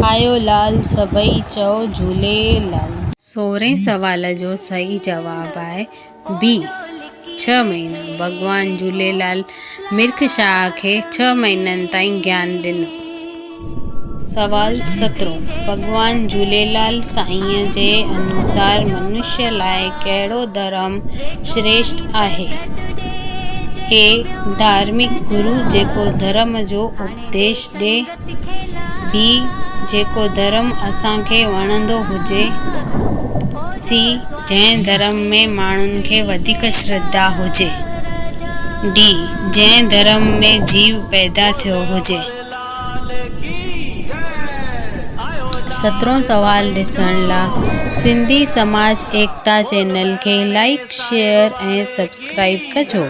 आयो लाल सभई चओ झूलेलाल। 16 सवाल जो सही जवाब आहे बी 6 महीना। भगवान झूलेलाल मिर्ख शाह खे 6 महीननि ताईं ज्ञान ॾिनो। सवाल 17 भगवान झूलेलाल साईंअ जे अनुसार मनुष्य लाइ कहिड़ो धर्म श्रेष्ठ आहे? ए धार्मिक गुरु जेको धर्म जो उपदेश ॾे। बी जेको धर्म असांखे वणंदो हुजे। सी जंहिं धर्म में माण्हुनि खे वधीक श्रद्धा हुजे। डी जंहिं धर्म में जीव पैदा थियो हुजे। 17 सवाल ॾिसण लाइ सिंधी समाज एकता चैनल खे लाइक शेयर ऐं सब्सक्राइब कजो।